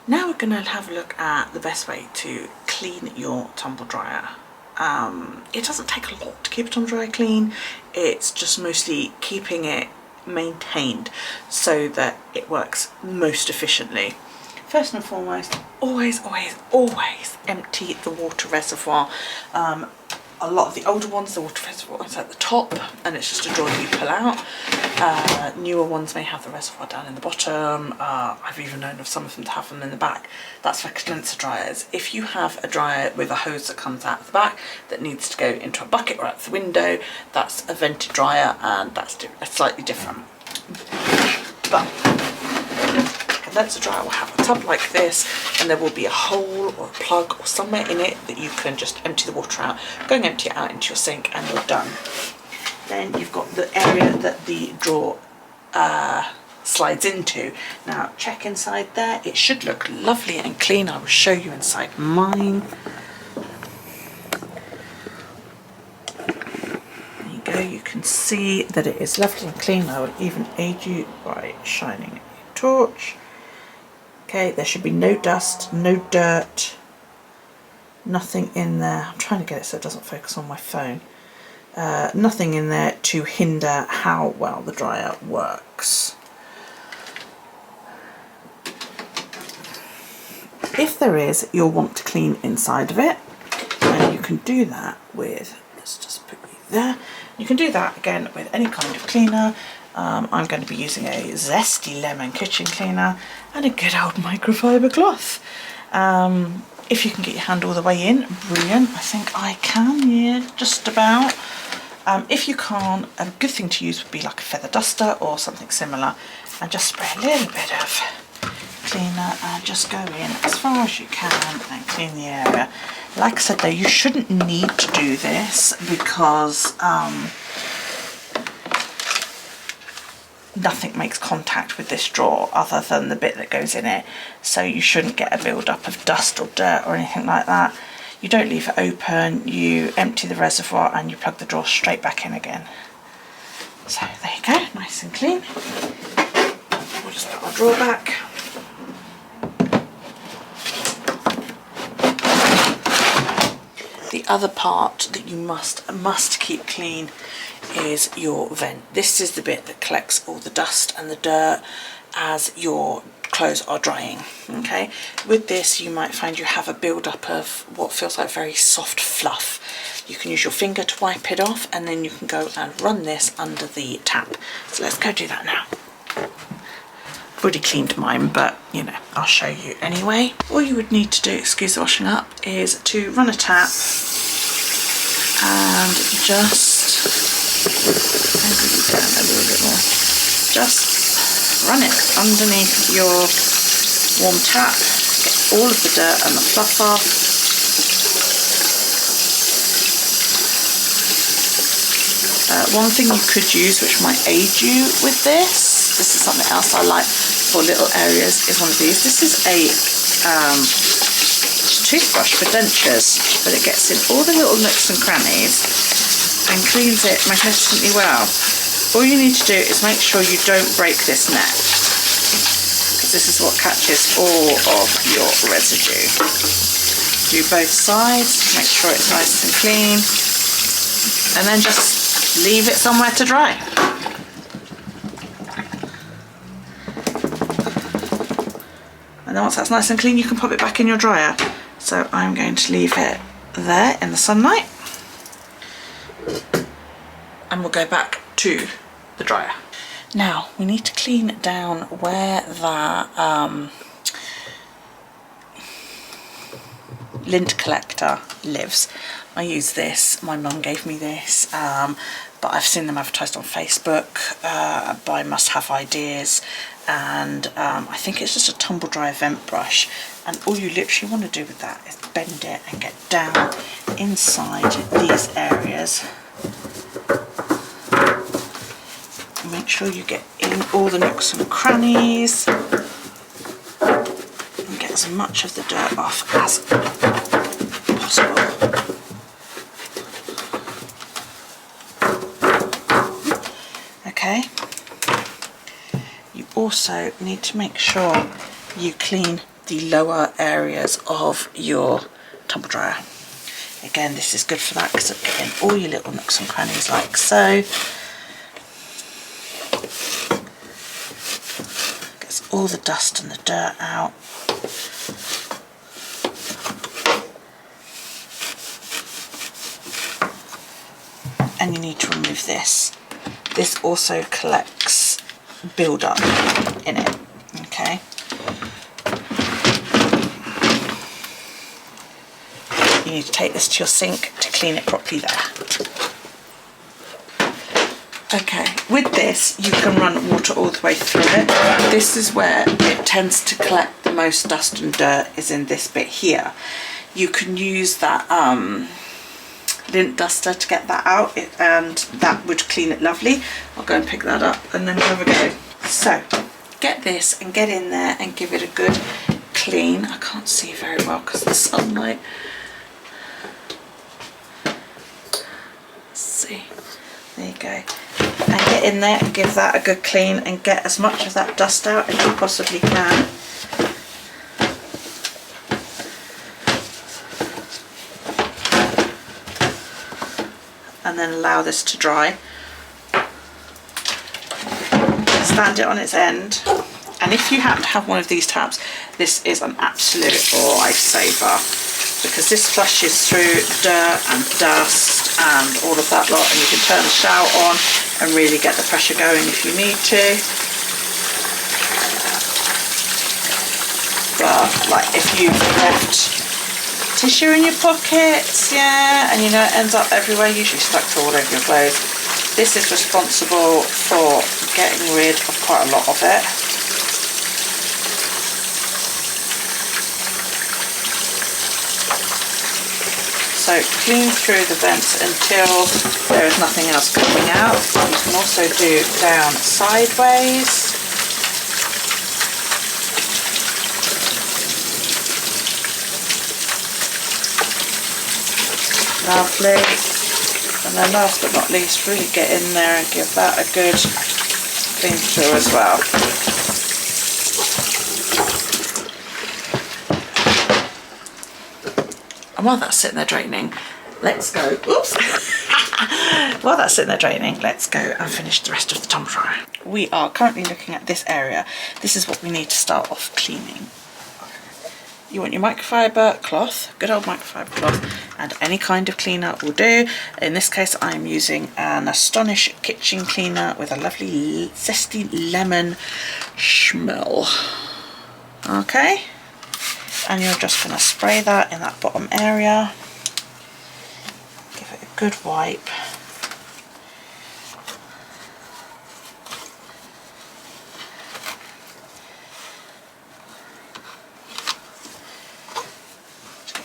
Now we're going to have a look at the best way to clean your tumble dryer. It doesn't take a lot to keep a tumble dryer clean, it's just mostly keeping it maintained so that it works most efficiently. First and foremost, always empty the water reservoir. A lot of the older ones, the water reservoir is at the top and it's just a drawer that you pull out. Newer ones may have the reservoir down in the bottom. I've even known of some of them to have them in the back. That's for condenser dryers. If you have a dryer with a hose that comes out the back that needs to go into a bucket or out the window, that's a vented dryer and that's slightly different. But condenser dryer will have a tub like this and there will be a hole or a plug or somewhere in it that you can just empty the water out. Go and empty it out into your sink and you're done. Then you've got the area that the drawer slides into. Now check inside there, it should look lovely and clean. I will show you inside mine. There you go, you can see that it is lovely and clean. I will even aid you by shining a torch. Okay, there should be no dust, no dirt, nothing in there. I'm trying to get it so it doesn't focus on my phone. Nothing in there to hinder how well the dryer works. If there is, you'll want to clean inside of it, and you can do that with, let's just put you there, you can do that again with any kind of cleaner. I'm going to be using a Zesty Lemon kitchen cleaner and a good old microfiber cloth. If you can get your hand all the way in, brilliant. I think I can, yeah, just about. If you can't, a good thing to use would be like a feather duster or something similar, and just spray a little bit of cleaner and just go in as far as you can and clean the area. Like I said though, you shouldn't need to do this because nothing makes contact with this drawer other than the bit that goes in it, so you shouldn't get a build-up of dust or dirt or anything like that. You don't leave it open, you empty the reservoir and you plug the drawer straight back in again. So there you go, nice and clean. We'll just put our drawer back. The other part that you must keep clean is your vent. This is the bit that collects all the dust and the dirt as your clothes are drying. Okay, with this you might find you have a build-up of what feels like very soft fluff. You can use your finger to wipe it off and then you can go and run this under the tap. So let's go do that now. I've already cleaned mine, but you know, I'll show you anyway. All you would need to do, excuse the washing up, is to run a tap and just down a little bit more. Just run it underneath your warm tap, get all of the dirt and the fluff off. One thing you could use which might aid you with this is something else I like for little areas, is one of these. This is a toothbrush for dentures, but it gets in all the little nooks and crannies and cleans it magnificently well. All you need to do is make sure you don't break this net, because this is what catches all of your residue. Do both sides, make sure it's nice and clean, and then just leave it somewhere to dry. And then once that's nice and clean, you can pop it back in your dryer. So I'm going to leave it there in the sunlight, and we'll go back to the dryer. Now we need to clean down where the lint collector lives. I use this, my mum gave me this, but I've seen them advertised on Facebook by Must Have Ideas, and I think it's just a tumble dryer vent brush, and all you literally want to do with that is bend it and get down inside these areas. Make sure you get in all the nooks and crannies and get as much of the dirt off as possible. Okay, you also need to make sure you clean the lower areas of your tumble dryer. Again, this is good for that because it'll get in all your little nooks and crannies like so. Gets all the dust and the dirt out. And you need to remove this. This also collects build-up in it, okay? You need to take this to your sink to clean it properly there. Okay, with this you can run water all the way through it. This is where it tends to collect the most dust and dirt, is in this bit here. You can use that lint duster to get that out, and that would clean it lovely. I'll go and pick that up and then have a go. So get this and get in there and give it a good clean. I can't see very well because of the sunlight. Let's see, there you go. And get in there and give that a good clean and get as much of that dust out as you possibly can. And then allow this to dry. Stand it on its end, and if you happen to have one of these taps, this is an absolute lifesaver because this flushes through dirt and dust and all of that lot, and you can turn the shower on and really get the pressure going if you need to. But like if you've left tissue in your pockets, yeah, and you know it ends up everywhere, usually stuck to all over your clothes, this is responsible for getting rid of quite a lot of it. So clean through the vents until there is nothing else coming out. You can also do down sideways. Lovely. And then last but not least, really get in there and give that a good clean through as well. And while that's sitting there draining, let's go, oops. While that's sitting there draining, let's go and finish the rest of the tumble dryer. We are currently looking at this area. This is what we need to start off cleaning. You want your microfiber cloth, good old microfiber cloth, and any kind of cleaner will do. In this case, I'm using an Astonish kitchen cleaner with a lovely zesty lemon smell. Okay, and you're just going to spray that in that bottom area. Give it a good wipe.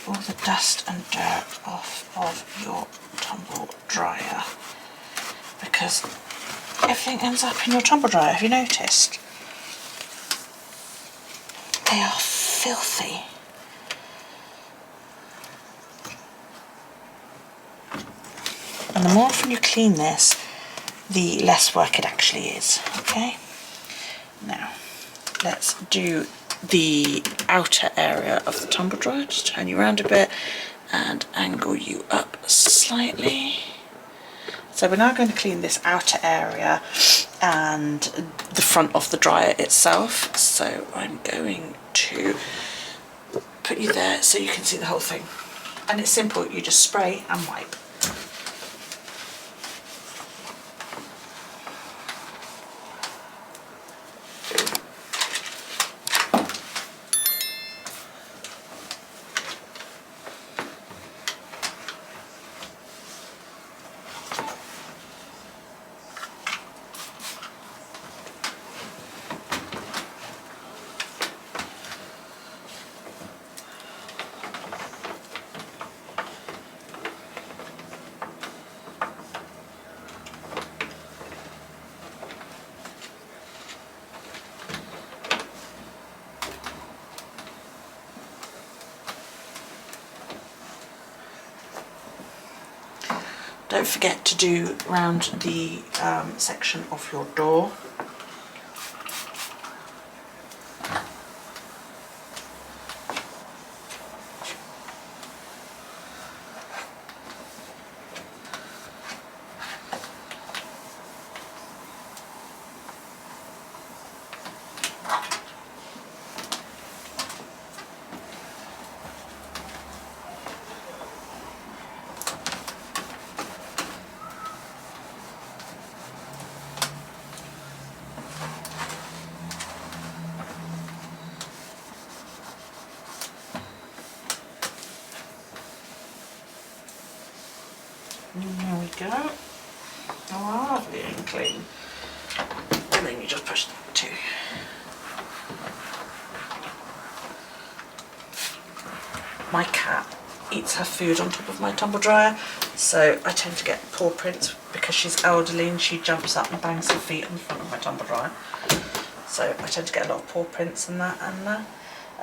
All the dust and dirt off of your tumble dryer, because everything ends up in your tumble dryer. Have you noticed? They are filthy. And the more often you clean this, the less work it actually is. Okay, now let's do the outer area of the tumble dryer. Just turn you around a bit and angle you up slightly. So we're now going to clean this outer area and the front of the dryer itself. So I'm going to put you there so you can see the whole thing. And it's simple, you just spray and wipe. Don't forget to do around the section of your door. There we go. Lovely and clean. And then you just push that too. My cat eats her food on top of my tumble dryer, so I tend to get paw prints because she's elderly and she jumps up and bangs her feet on the front of my tumble dryer. So I tend to get a lot of paw prints and that. And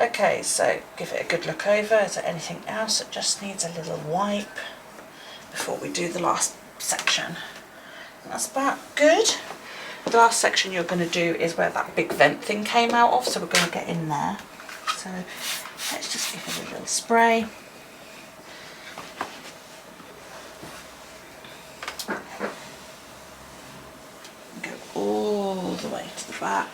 okay, so give it a good look over. Is there anything else that just needs a little wipe before we do the last section? And that's about good. The last section you're going to do is where that big vent thing came out of, so we're going to get in there. So let's just give it a little spray. Go all the way to the back.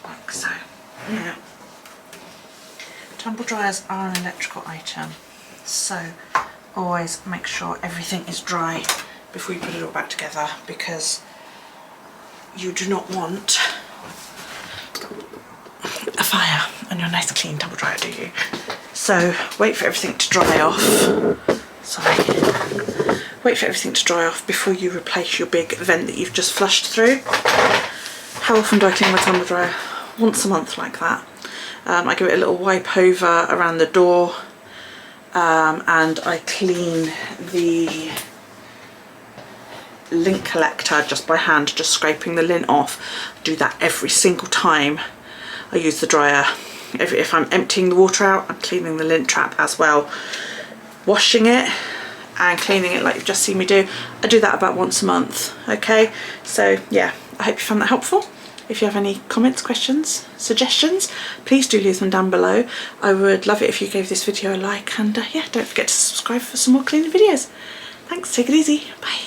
Like so. Now, tumble dryers are an electrical item, so always make sure everything is dry before you put it all back together, because you do not want a fire on your nice clean tumble dryer, do you? So wait for everything to dry off. Sorry. Wait for everything to dry off before you replace your big vent that you've just flushed through. How often do I clean my tumble dryer? Once a month, like that. I give it a little wipe over around the door, and I clean the lint collector just by hand, just scraping the lint off. Do that every single time I use the dryer. If I'm emptying the water out, I'm cleaning the lint trap as well. Washing it and cleaning it like you've just seen me do. I do that about once a month. Okay, so yeah, I hope you found that helpful. If you have any comments, questions, suggestions, please do leave them down below. I would love it if you gave this video a like, and yeah, don't forget to subscribe for some more cleaning videos. Thanks, take it easy, bye.